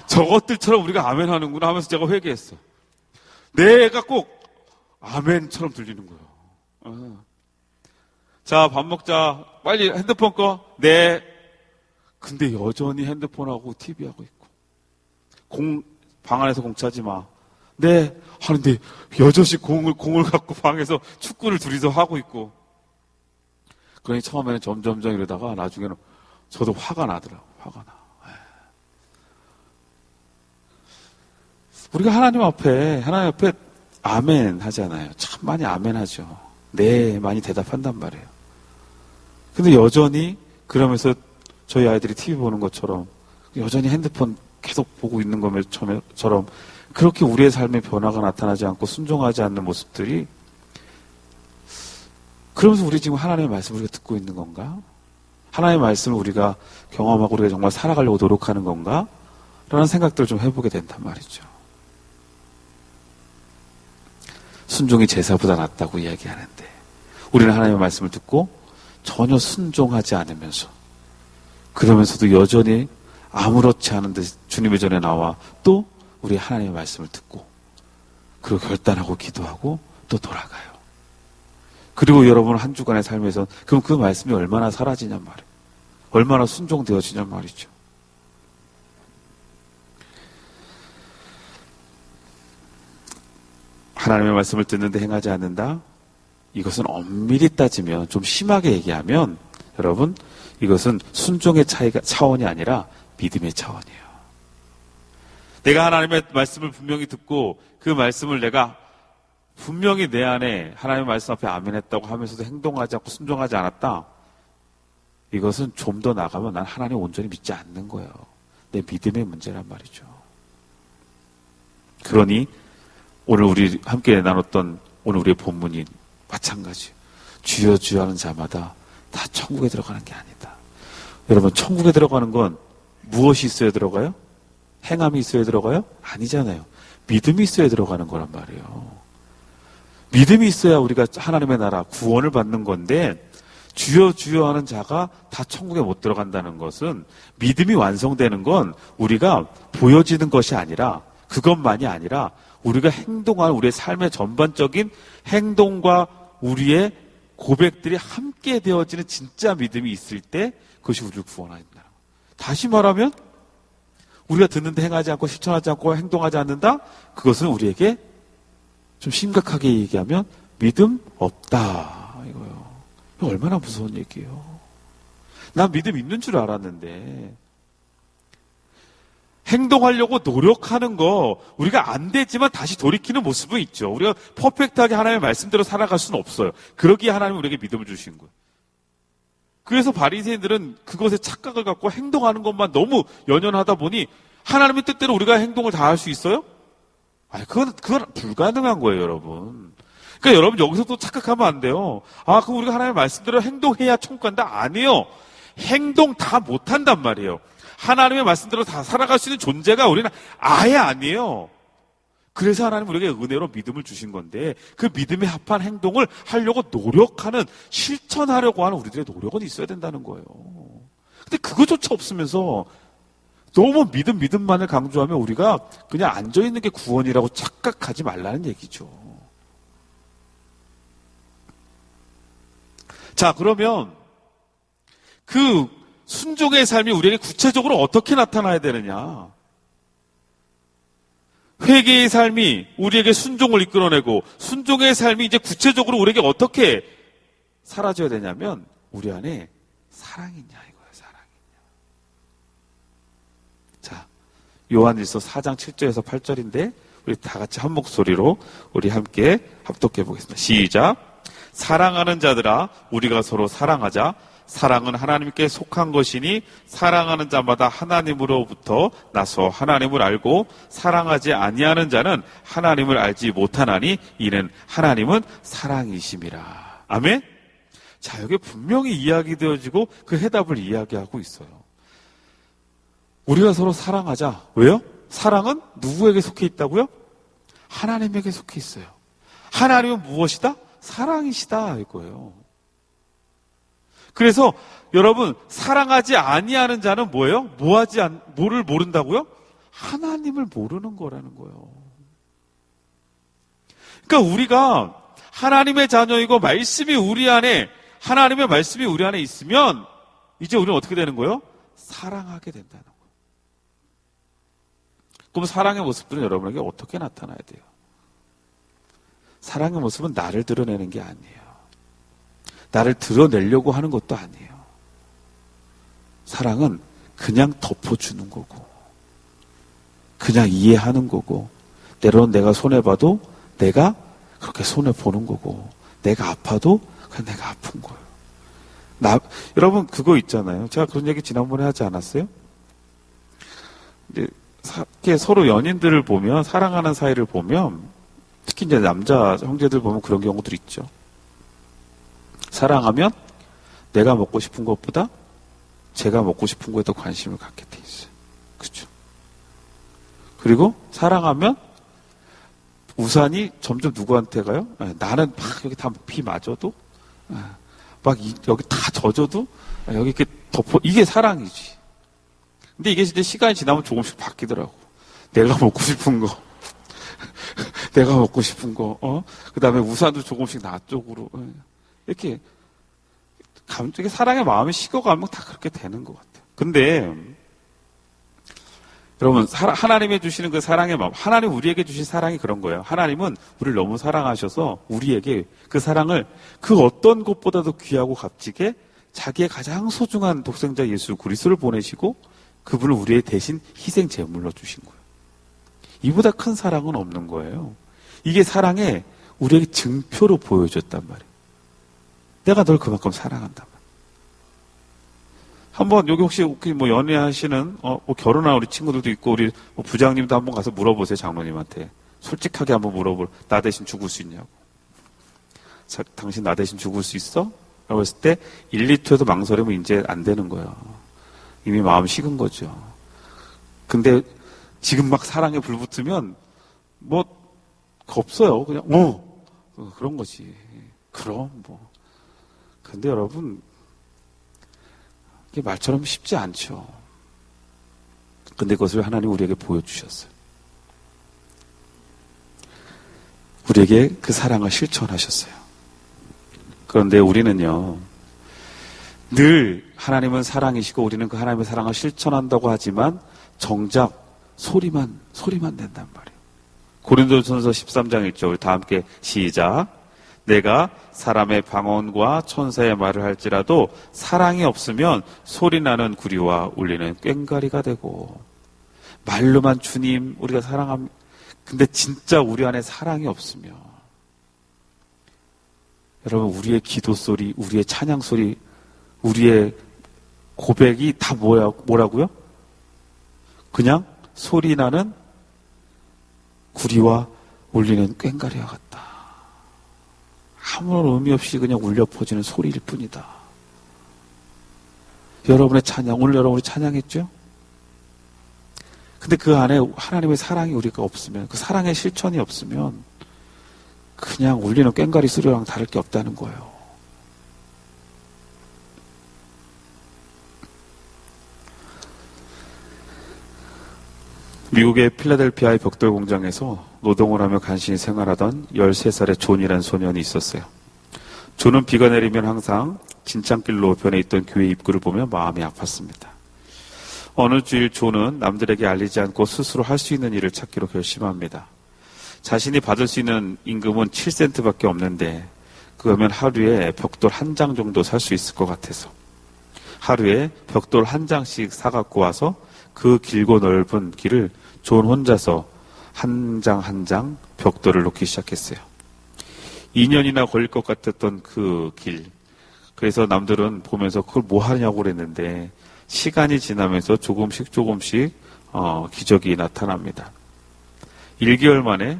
저것들처럼 우리가 아멘 하는구나 하면서 제가 회개했어. 내가 꼭 아멘처럼 들리는 거예요. 자, 밥 먹자. 빨리 핸드폰 꺼. 네. 근데 여전히 핸드폰하고 TV하고 있고. 방 안에서 공차지 마. 네. 하는데 여전히 공을 갖고 방에서 축구를 둘이서 하고 있고. 그러니 처음에는 점점점 이러다가 나중에는 저도 화가 나더라고. 화가 나. 우리가 하나님 앞에 아멘 하잖아요. 참 많이 아멘 하죠. 네, 많이 대답한단 말이에요. 근데 여전히 그러면서 저희 아이들이 TV 보는 것처럼 여전히 핸드폰 계속 보고 있는 것처럼 그렇게 우리의 삶의 변화가 나타나지 않고 순종하지 않는 모습들이 그러면서 우리 지금 하나님의 말씀을 우리가 듣고 있는 건가? 하나님의 말씀을 우리가 경험하고 우리가 정말 살아가려고 노력하는 건가? 라는 생각들을 좀 해보게 된단 말이죠. 순종이 제사보다 낫다고 이야기하는데 우리는 하나님의 말씀을 듣고 전혀 순종하지 않으면서 그러면서도 여전히 아무렇지 않은 듯 주님의 전에 나와 또 우리 하나님의 말씀을 듣고 그리고 결단하고 기도하고 또 돌아가요. 그리고 여러분 한 주간의 삶에서 그럼 그 말씀이 얼마나 사라지냔 말이에요. 얼마나 순종되어지냔 말이죠. 하나님의 말씀을 듣는데 행하지 않는다? 이것은 엄밀히 따지면 좀 심하게 얘기하면 여러분 이것은 순종의 차원이 아니라 믿음의 차원이에요. 내가 하나님의 말씀을 분명히 듣고 그 말씀을 내가 분명히 내 안에 하나님의 말씀 앞에 아멘했다고 하면서도 행동하지 않고 순종하지 않았다. 이것은 좀 더 나가면 난 하나님 온전히 믿지 않는 거예요. 내 믿음의 문제란 말이죠. 그러니 오늘 우리 함께 나눴던 오늘 우리의 본문이 마찬가지. 주여 주여 하는 자마다 다 천국에 들어가는 게 아니다. 여러분 천국에 들어가는 건 무엇이 있어야 들어가요? 행함이 있어야 들어가요? 아니잖아요. 믿음이 있어야 들어가는 거란 말이에요. 믿음이 있어야 우리가 하나님의 나라 구원을 받는 건데 주여 주여 하는 자가 다 천국에 못 들어간다는 것은 믿음이 완성되는 건 우리가 보여지는 것이 아니라 그것만이 아니라 우리가 행동한 우리의 삶의 전반적인 행동과 우리의 고백들이 함께 되어지는 진짜 믿음이 있을 때 그것이 우리를 구원한다. 다시 말하면 우리가 듣는데 행하지 않고 실천하지 않고 행동하지 않는다? 그것은 우리에게 좀 심각하게 얘기하면 믿음 없다 이거예요. 얼마나 무서운 얘기예요. 난 믿음 있는 줄 알았는데 행동하려고 노력하는 거 우리가 안 되지만 다시 돌이키는 모습은 있죠. 우리가 퍼펙트하게 하나님의 말씀대로 살아갈 수는 없어요. 그러기에 하나님은 우리에게 믿음을 주신 거예요. 그래서 바리새인들은 그것에 착각을 갖고 행동하는 것만 너무 연연하다 보니 하나님의 뜻대로 우리가 행동을 다 할 수 있어요? 아니, 그건 불가능한 거예요, 여러분. 그러니까 여러분 여기서 또 착각하면 안 돼요. 아, 그럼 우리가 하나님의 말씀대로 행동해야 천국 간다? 아니에요. 행동 다 못한단 말이에요. 하나님의 말씀대로 다 살아갈 수 있는 존재가 우리는 아예 아니에요. 그래서 하나님 우리에게 은혜로 믿음을 주신 건데 그 믿음에 합한 행동을 하려고 노력하는, 실천하려고 하는 우리들의 노력은 있어야 된다는 거예요. 근데 그거조차 없으면서 너무 믿음만을 강조하면 우리가 그냥 앉아있는 게 구원이라고 착각하지 말라는 얘기죠. 자, 그러면 그 순종의 삶이 우리에게 구체적으로 어떻게 나타나야 되느냐? 회개의 삶이 우리에게 순종을 이끌어내고 순종의 삶이 이제 구체적으로 우리에게 어떻게 사라져야 되냐면 우리 안에 사랑이 있냐 이거예요. 사랑이 있냐. 자, 요한일서 4장 7절에서 8절인데 우리 다 같이 한 목소리로 우리 함께 합독해 보겠습니다. 시작. 사랑하는 자들아 우리가 서로 사랑하자. 사랑은 하나님께 속한 것이니 사랑하는 자마다 하나님으로부터 나서 하나님을 알고 사랑하지 아니하는 자는 하나님을 알지 못하나니 이는 하나님은 사랑이심이라. 아멘? 자, 여기 분명히 이야기되어지고 그 해답을 이야기하고 있어요. 우리가 서로 사랑하자. 왜요? 사랑은 누구에게 속해 있다고요? 하나님에게 속해 있어요. 하나님은 무엇이다? 사랑이시다 이거예요. 그래서 여러분 사랑하지 아니하는 자는 뭐예요? 뭐를 모른다고요? 하나님을 모르는 거라는 거예요. 그러니까 우리가 하나님의 자녀이고 하나님의 말씀이 우리 안에 있으면 이제 우리는 어떻게 되는 거예요? 사랑하게 된다는 거예요. 그럼 사랑의 모습들은 여러분에게 어떻게 나타나야 돼요? 사랑의 모습은 나를 드러내는 게 아니에요. 나를 드러내려고 하는 것도 아니에요. 사랑은 그냥 덮어주는 거고 그냥 이해하는 거고 때로는 내가 손해봐도 내가 그렇게 손해보는 거고 내가 아파도 그냥 내가 아픈 거예요. 여러분 그거 있잖아요. 제가 그런 얘기 지난번에 하지 않았어요? 이제 서로 연인들을 보면 사랑하는 사이를 보면 특히 이제 남자 형제들 보면 그런 경우들 있죠. 사랑하면 내가 먹고 싶은 것보다 제가 먹고 싶은 거에 더 관심을 갖게 돼 있어요. 그렇죠? 그리고 사랑하면 우산이 점점 누구한테 가요? 나는 막 여기 다 비 맞아도 막 여기 다 젖어도 여기 이렇게 이게 사랑이지. 근데 이게 진짜 시간이 지나면 조금씩 바뀌더라고. 내가 먹고 싶은 거 내가 먹고 싶은 거 그 다음에 우산도 조금씩 나 쪽으로 이렇게 감정의 사랑의 마음이 식어가면 다 그렇게 되는 것 같아요. 근데 여러분 하나님이 주시는 그 사랑의 마음, 하나님 우리에게 주신 사랑이 그런 거예요. 하나님은 우리를 너무 사랑하셔서 우리에게 그 사랑을 그 어떤 것보다도 귀하고 값지게 자기의 가장 소중한 독생자 예수 그리스도를 보내시고 그분을 우리의 대신 희생 제물로 주신 거예요. 이보다 큰 사랑은 없는 거예요. 이게 사랑의 우리에게 증표로 보여줬단 말이에요. 내가 널 그만큼 사랑한단 말이에요. 한번 여기 혹시 뭐 연애하시는 뭐 결혼한 우리 친구들도 있고 우리 부장님도 한번 가서 물어보세요. 장로님한테 솔직하게 한번 나 대신 죽을 수 있냐고. 자, 당신 나 대신 죽을 수 있어? 라고 했을 때 1, 2초에도 망설이면 이제 안 되는 거예요. 이미 마음 식은 거죠. 근데 지금 막 사랑에 불붙으면 뭐 없어요. 그냥 그런 거지. 그럼 뭐. 근데 여러분 이게 말처럼 쉽지 않죠. 근데 그것을 하나님 우리에게 보여주셨어요. 우리에게 그 사랑을 실천하셨어요. 그런데 우리는요, 늘 하나님은 사랑이시고 우리는 그 하나님의 사랑을 실천한다고 하지만 정작 소리만 낸단 말이에요. 고린도전서 13장 1절 우리 다 함께 시작. 내가 사람의 방언과 천사의 말을 할지라도 사랑이 없으면 소리나는 구리와 울리는 꽹과리가 되고. 말로만 주님 우리가 사랑합니다. 근데 진짜 우리 안에 사랑이 없으면, 여러분, 우리의 기도 소리, 우리의 찬양 소리, 우리의 고백이 다 뭐라고요? 그냥 소리나는 구리와 울리는 꽹과리와 같다. 아무런 의미 없이 그냥 울려 퍼지는 소리일 뿐이다. 여러분의 찬양, 오늘 여러분이 찬양했죠? 근데 그 안에 하나님의 사랑이 우리가 없으면, 그 사랑의 실천이 없으면 그냥 울리는 꽹과리 소리랑 다를 게 없다는 거예요. 미국의 필라델피아의 벽돌 공장에서 노동을 하며 간신히 생활하던 13살의 존이라는 소년이 있었어요. 존은 비가 내리면 항상 진창길로 변해 있던 교회 입구를 보며 마음이 아팠습니다. 어느 주일 존은 남들에게 알리지 않고 스스로 할 수 있는 일을 찾기로 결심합니다. 자신이 받을 수 있는 임금은 7센트밖에 없는데 그러면 하루에 벽돌 한 장 정도 살 수 있을 것 같아서 하루에 벽돌 한 장씩 사갖고 와서 그 길고 넓은 길을 존 혼자서 한 장 한 장 벽돌을 놓기 시작했어요. 2년이나 걸릴 것 같았던 그 길. 그래서 남들은 보면서 그걸 뭐 하냐고 그랬는데 시간이 지나면서 조금씩 기적이 나타납니다. 1개월 만에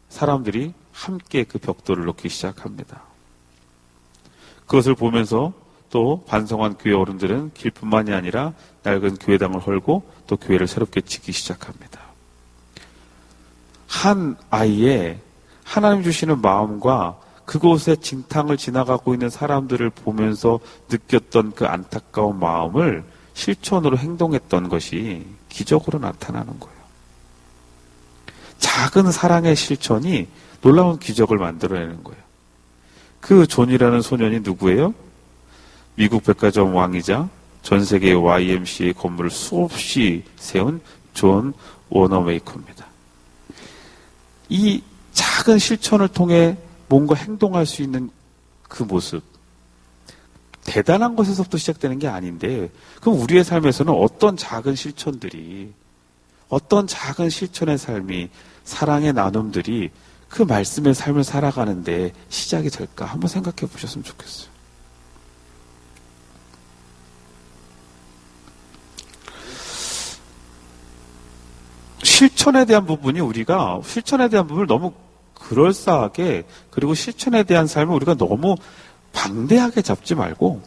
사람들이 함께 그 벽돌을 놓기 시작합니다. 그것을 보면서 또 반성한 교회 어른들은 길뿐만이 아니라 낡은 교회당을 헐고 또 교회를 새롭게 짓기 시작합니다. 한 아이의 하나님 주시는 마음과 그곳에 진탕을 지나가고 있는 사람들을 보면서 느꼈던 그 안타까운 마음을 실천으로 행동했던 것이 기적으로 나타나는 거예요. 작은 사랑의 실천이 놀라운 기적을 만들어내는 거예요. 그 존이라는 소년이 누구예요? 미국 백화점 왕이자 전 세계 YMCA 건물을 수없이 세운 존 워너메이커입니다. 이 작은 실천을 통해 뭔가 행동할 수 있는 그 모습, 대단한 것에서부터 시작되는 게 아닌데, 그럼 우리의 삶에서는 어떤 작은 실천들이, 어떤 작은 실천의 삶이, 사랑의 나눔들이 그 말씀의 삶을 살아가는데 시작이 될까 한번 생각해 보셨으면 좋겠어요. 실천에 대한 부분이 우리가 실천에 대한 부분을 너무 그럴싸하게, 그리고 실천에 대한 삶을 우리가 너무 방대하게 잡지 말고,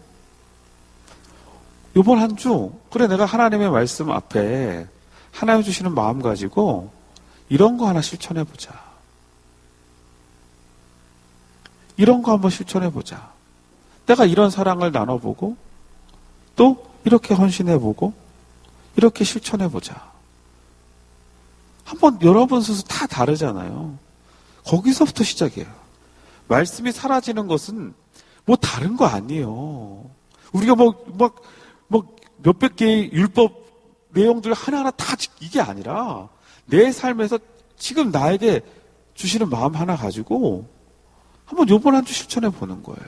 이번 한 주 그래 내가 하나님의 말씀 앞에 하나님 주시는 마음 가지고 이런 거 하나 실천해 보자. 이런 거 한번 실천해 보자. 내가 이런 사랑을 나눠보고 또 이렇게 헌신해 보고 이렇게 실천해 보자. 한번 여러분 스스로 다 다르잖아요. 거기서부터 시작이에요. 말씀이 사라지는 것은 뭐 다른 거 아니에요. 우리가 몇백 개의 율법 내용들 하나하나 다 이게 아니라 내 삶에서 지금 나에게 주시는 마음 하나 가지고 한번 요번 한 주 실천해 보는 거예요.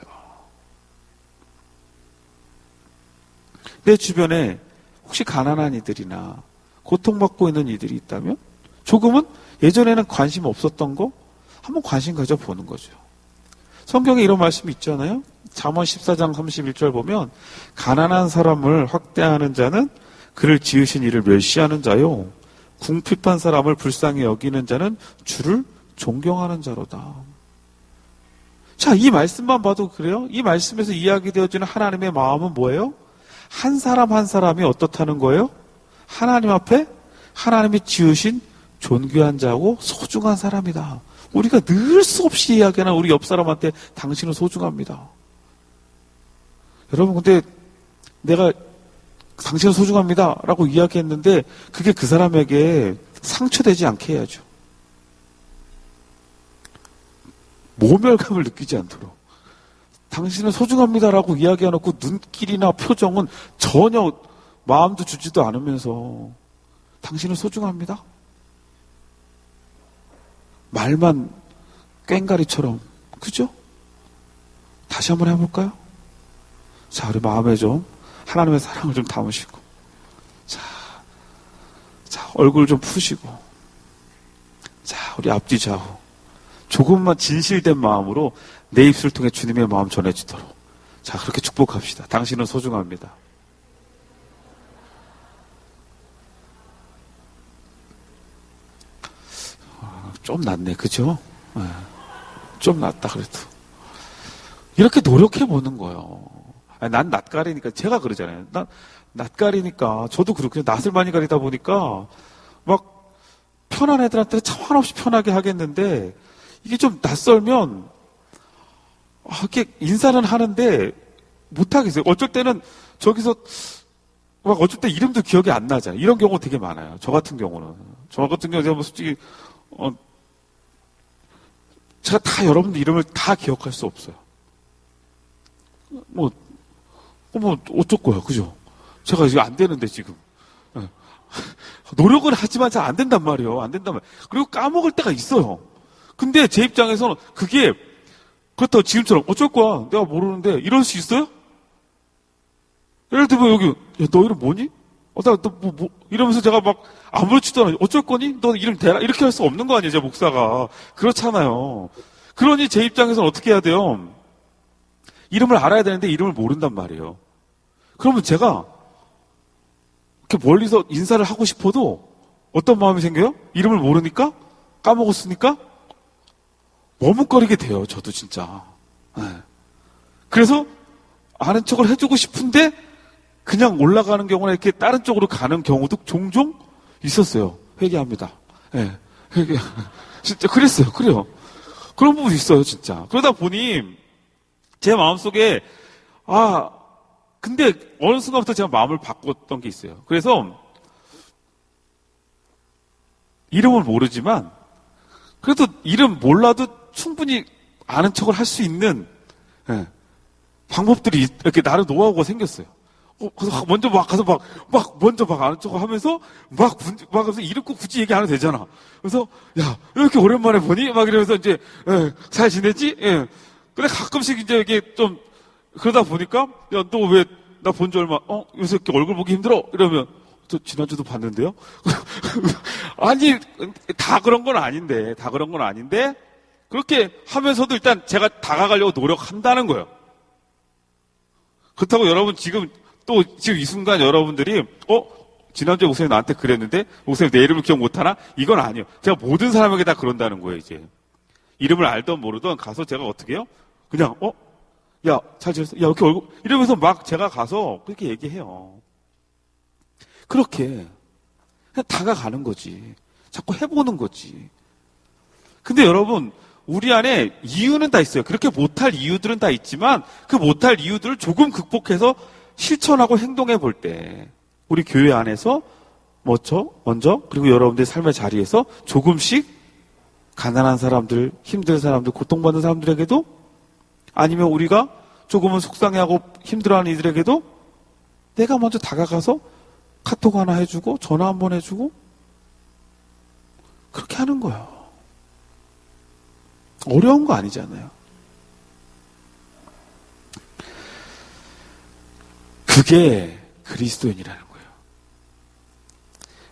내 주변에 혹시 가난한 이들이나 고통받고 있는 이들이 있다면 조금은 예전에는 관심 없었던 거 한번 관심 가져보는 거죠. 성경에 이런 말씀이 있잖아요. 잠언 14장 31절 보면 가난한 사람을 확대하는 자는 그를 지으신 이를 멸시하는 자요, 궁핍한 사람을 불쌍히 여기는 자는 주를 존경하는 자로다. 자, 이 말씀만 봐도 그래요? 이 말씀에서 이야기되어지는 하나님의 마음은 뭐예요? 한 사람 한 사람이 어떻다는 거예요? 하나님 앞에 하나님이 지으신 존귀한 자고 소중한 사람이다. 우리가 늘 수 없이 이야기하는 우리 옆 사람한테 당신은 소중합니다. 여러분, 근데 내가 당신은 소중합니다 라고 이야기했는데 그게 그 사람에게 상처되지 않게 해야죠. 모멸감을 느끼지 않도록. 당신은 소중합니다 라고 이야기해놓고 눈길이나 표정은 전혀 마음도 주지도 않으면서 당신은 소중합니다? 말만 꽹과리처럼, 그죠? 다시 한번 해볼까요? 자, 우리 마음에 좀 하나님의 사랑을 좀 담으시고, 자, 얼굴 좀 푸시고, 자, 우리 앞뒤 좌우 조금만 진실된 마음으로 내 입술을 통해 주님의 마음 전해지도록, 자, 그렇게 축복합시다. 당신은 소중합니다. 좀 낫네, 그죠? 네. 좀 낫다 그래도. 이렇게 노력해보는 거예요. 아니, 난 낯가리니까, 제가 그러잖아요. 난 낯가리니까, 저도 그렇게 낯을 많이 가리다 보니까, 막, 편한 애들한테 참 한없이 편하게 하겠는데, 이게 좀 낯설면, 이렇게 인사는 하는데, 못하겠어요. 어쩔 때는, 저기서, 막 어쩔 때 이름도 기억이 안 나잖아요. 이런 경우 되게 많아요. 저 같은 경우는. 저 같은 경우는 제가 뭐 솔직히, 제가 다 여러분들 이름을 다 기억할 수 없어요. 어쩔 거야, 그죠? 제가 지금 안 되는데, 지금. 노력을 하지만 잘 안 된단 말이에요. 안 된단 말이에요. 그리고 까먹을 때가 있어요. 근데 제 입장에서는 그게, 그렇다고 지금처럼, 어쩔 거야, 내가 모르는데, 이럴 수 있어요? 예를 들면 여기, 야, 너 이름 뭐니? 이러면서 제가 막, 아무렇지도 않아요. 어쩔 거니? 너 이름 대라? 이렇게 할 수 없는 거 아니에요, 제 목사가. 그렇잖아요. 그러니 제 입장에서는 어떻게 해야 돼요? 이름을 알아야 되는데 이름을 모른단 말이에요. 그러면 제가 이렇게 멀리서 인사를 하고 싶어도 어떤 마음이 생겨요? 이름을 모르니까? 까먹었으니까? 머뭇거리게 돼요, 저도 진짜. 네. 그래서 아는 척을 해주고 싶은데 그냥 올라가는 경우나 이렇게 다른 쪽으로 가는 경우도 종종 있었어요. 회개합니다. 네. 회개. 진짜 그랬어요. 그래요. 그런 부분이 있어요, 진짜. 그러다 보니 제 마음속에 근데 어느 순간부터 제가 마음을 바꿨던 게 있어요. 그래서 이름을 모르지만 그래도 이름 몰라도 충분히 아는 척을 할 수 있는 방법들이 이렇게 나름 노하우가 생겼어요. 그래서 먼저 막 가서 먼저 아는 척을 하면서 하면서 이름 꼭 굳이 얘기 안 해도 되잖아. 그래서 야, 왜 이렇게 오랜만에 보니? 막 이러면서 이제 잘 지냈지? 근데 가끔씩 이제 이게 좀 그러다 보니까 야, 너 왜 나 본 지 얼마 요새 이렇게 얼굴 보기 힘들어? 이러면 저 지난주도 봤는데요. 아니 다 그런 건 아닌데 그렇게 하면서도 일단 제가 다가가려고 노력한다는 거예요. 그렇다고 여러분 지금 이 순간 여러분들이 지난주에 목사님 나한테 그랬는데 목사님 내 이름을 기억 못하나? 이건 아니에요. 제가 모든 사람에게 다 그런다는 거예요. 이제 이름을 알던 모르던 가서 제가 어떻게 해요? 그냥 야, 잘 지냈어? 야, 이렇게 얼굴 이러면서 막 제가 가서 그렇게 얘기해요. 그렇게 그냥 다가가는 거지. 자꾸 해보는 거지. 근데 여러분 우리 안에 이유는 다 있어요. 그렇게 못할 이유들은 다 있지만 그 못할 이유들을 조금 극복해서 실천하고 행동해 볼 때 우리 교회 안에서 먼저 그리고 여러분들의 삶의 자리에서 조금씩 가난한 사람들, 힘든 사람들, 고통받는 사람들에게도 아니면 우리가 조금은 속상해하고 힘들어하는 이들에게도 내가 먼저 다가가서 카톡 하나 해주고 전화 한번 해주고 그렇게 하는 거예요. 어려운 거 아니잖아요. 그게 그리스도인이라는 거예요.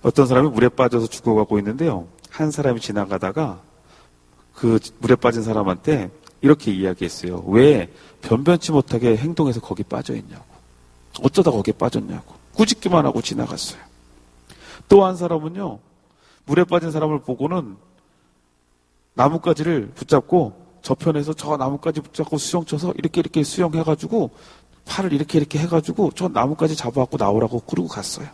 어떤 사람이 물에 빠져서 죽어가고 있는데요. 한 사람이 지나가다가 그 물에 빠진 사람한테 이렇게 이야기했어요. 왜 변변치 못하게 행동해서 거기 빠져있냐고. 어쩌다 거기에 빠졌냐고. 꾸짖기만 하고 지나갔어요. 또 한 사람은요. 물에 빠진 사람을 보고는 나뭇가지를 붙잡고 저편에서 저 나뭇가지 붙잡고 수영쳐서 이렇게 수영해가지고 팔을 이렇게 해가지고 저 나뭇가지 잡아갖고 나오라고 그러고 갔어요.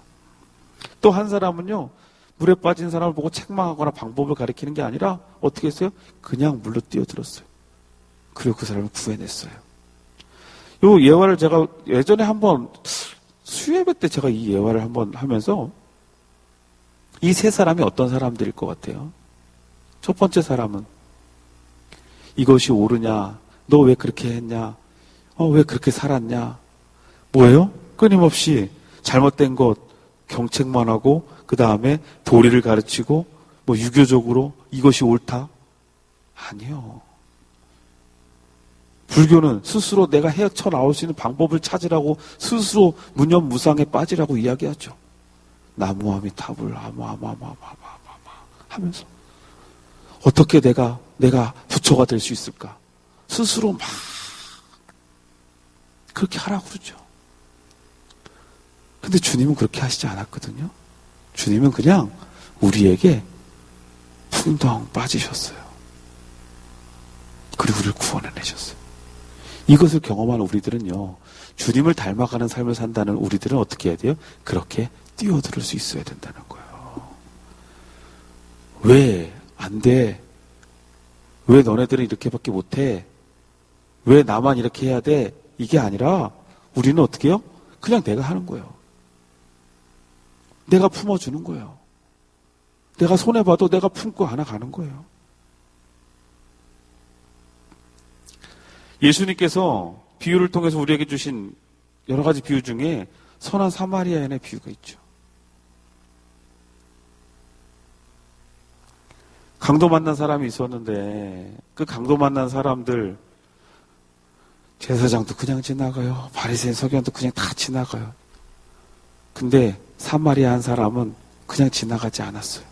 또 한 사람은요. 물에 빠진 사람을 보고 책망하거나 방법을 가리키는 게 아니라 어떻게 했어요? 그냥 물로 뛰어들었어요. 그리고 그 사람을 구해냈어요. 요 예화를 제가 예전에 한번 수예배 때 제가 이 예화를 한번 하면서 이 세 사람이 어떤 사람들일 것 같아요? 첫 번째 사람은 이것이 옳으냐? 너 왜 그렇게 했냐? 왜 그렇게 살았냐? 뭐예요? 끊임없이 잘못된 것 경책만 하고 그 다음에 도리를 가르치고 유교적으로 이것이 옳다? 아니요. 불교는 스스로 내가 헤쳐 나올 수 있는 방법을 찾으라고 스스로 무념무상에 빠지라고 이야기하죠. 나무아미타불 아마마마마마마 하면서 어떻게 내가 부처가 될 수 있을까? 스스로 막 그렇게 하라고 그러죠. 근데 주님은 그렇게 하시지 않았거든요. 주님은 그냥 우리에게 풍덩 빠지셨어요. 그리고 우리를 구원해내셨어요. 이것을 경험한 우리들은요, 주님을 닮아가는 삶을 산다는 우리들은 어떻게 해야 돼요? 그렇게 뛰어들을 수 있어야 된다는 거예요. 왜 안 돼? 왜 너네들은 이렇게밖에 못해? 왜 나만 이렇게 해야 돼? 이게 아니라 우리는 어떻게 해요? 그냥 내가 하는 거예요. 내가 품어주는 거예요. 내가 손해봐도 내가 품고 하나 가는 거예요. 예수님께서 비유를 통해서 우리에게 주신 여러 가지 비유 중에 선한 사마리아인의 비유가 있죠. 강도 만난 사람이 있었는데 그 강도 만난 사람들 제사장도 그냥 지나가요. 바리새인 서기관도 그냥 다 지나가요. 근데 사마리아 한 사람은 그냥 지나가지 않았어요.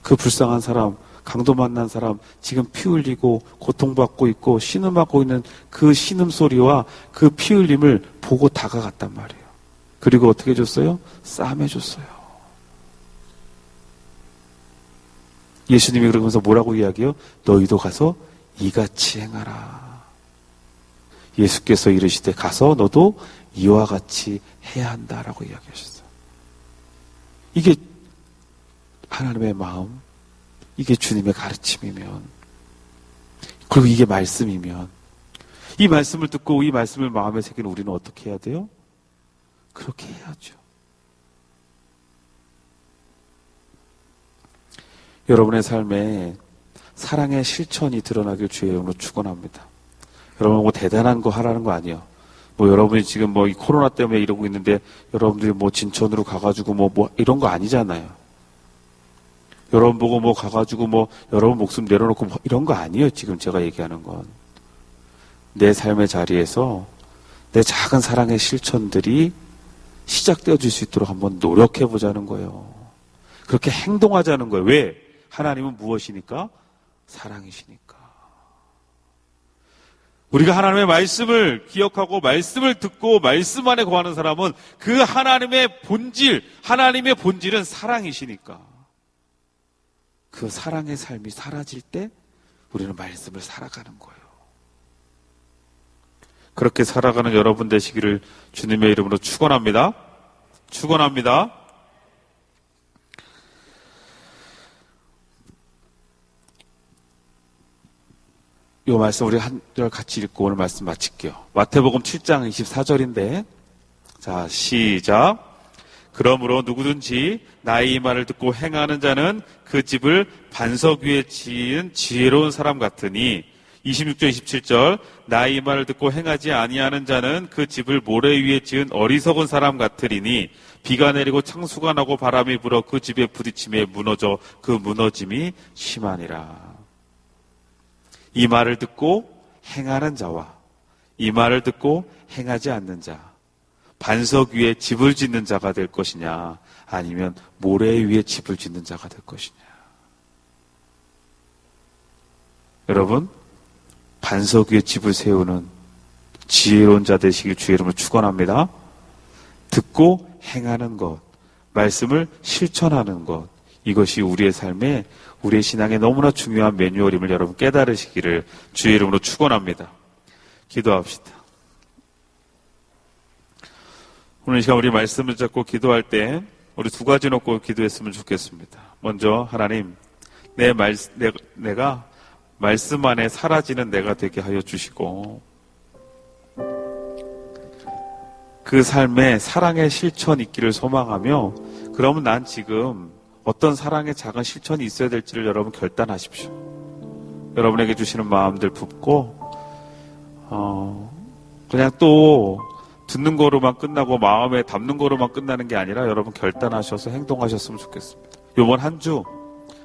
그 불쌍한 사람, 강도 만난 사람, 지금 피 흘리고 고통받고 있고 신음하고 있는 그 신음소리와 그 피 흘림을 보고 다가갔단 말이에요. 그리고 어떻게 해줬어요? 쌈해줬어요. 예수님이 그러면서 뭐라고 이야기해요? 너희도 가서 이같이 행하라. 예수께서 이르시되 가서 너도 이와 같이 해야 한다라고 이야기하셨어요. 이게 하나님의 마음, 이게 주님의 가르침이면, 그리고 이게 말씀이면, 이 말씀을 듣고 이 말씀을 마음에 새긴 우리는 어떻게 해야 돼요? 그렇게 해야죠. 여러분의 삶에 사랑의 실천이 드러나길 주의 이름으로 축원합니다. 여러분 뭐 대단한 거 하라는 거 아니에요. 뭐 여러분이 지금 뭐 이 코로나 때문에 이러고 있는데 여러분들이 뭐 진천으로 가가지고 뭐 이런 거 아니잖아요. 여러분 보고 뭐 가가지고 뭐 여러분 목숨 내려놓고 뭐 이런 거 아니에요. 지금 제가 얘기하는 건. 내 삶의 자리에서 내 작은 사랑의 실천들이 시작되어질 수 있도록 한번 노력해보자는 거예요. 그렇게 행동하자는 거예요. 왜? 하나님은 무엇이니까? 사랑이시니까. 우리가 하나님의 말씀을 기억하고 말씀을 듣고 말씀 안에 거하는 사람은 그 하나님의 본질은 사랑이시니까. 그 사랑의 삶이 사라질 때 우리는 말씀을 살아가는 거예요. 그렇게 살아가는 여러분 되시기를 주님의 이름으로 축원합니다. 축원합니다. 이 말씀 우리 한 절 같이 읽고 오늘 말씀 마칠게요. 마태복음 7장 24절인데, 자, 시작. 그러므로 누구든지 나의 이 말을 듣고 행하는 자는 그 집을 반석 위에 지은 지혜로운 사람 같으니, 26절 27절 나의 이 말을 듣고 행하지 아니하는 자는 그 집을 모래 위에 지은 어리석은 사람 같으리니, 비가 내리고 창수가 나고 바람이 불어 그 집에 부딪힘에 무너져 그 무너짐이 심하니라. 이 말을 듣고 행하는 자와 이 말을 듣고 행하지 않는 자, 반석 위에 집을 짓는 자가 될 것이냐, 아니면 모래 위에 집을 짓는 자가 될 것이냐. 여러분, 반석 위에 집을 세우는 지혜로운 자 되시길 주의 이름으로 축원합니다. 듣고 행하는 것, 말씀을 실천하는 것, 이것이 우리의 삶에, 우리의 신앙에 너무나 중요한 매뉴얼임을 여러분 깨달으시기를 주의 이름으로 축원합니다. 기도합시다. 오늘 이 시간 우리 말씀을 잡고 기도할 때 우리 두 가지 놓고 기도했으면 좋겠습니다. 먼저 하나님, 내가 말씀 안에 사라지는 내가 되게 하여 주시고, 그 삶에 사랑의 실천 있기를 소망하며, 그러면 난 지금 어떤 사랑의 작은 실천이 있어야 될지를 여러분 결단하십시오. 여러분에게 주시는 마음들 품고, 그냥 또 듣는 거로만 끝나고 마음에 담는 거로만 끝나는 게 아니라 여러분 결단하셔서 행동하셨으면 좋겠습니다. 이번 한 주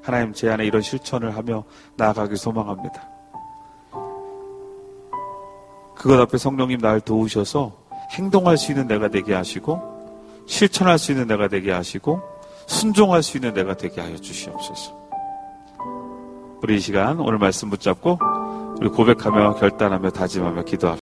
하나님 제 안에 이런 실천을 하며 나아가길 소망합니다. 그것 앞에 성령님 날 도우셔서 행동할 수 있는 내가 되게 하시고 실천할 수 있는 내가 되게 하시고 순종할 수 있는 내가 되게 하여 주시옵소서. 우리 이 시간 오늘 말씀 붙잡고 우리 고백하며 결단하며 다짐하며 기도합시다.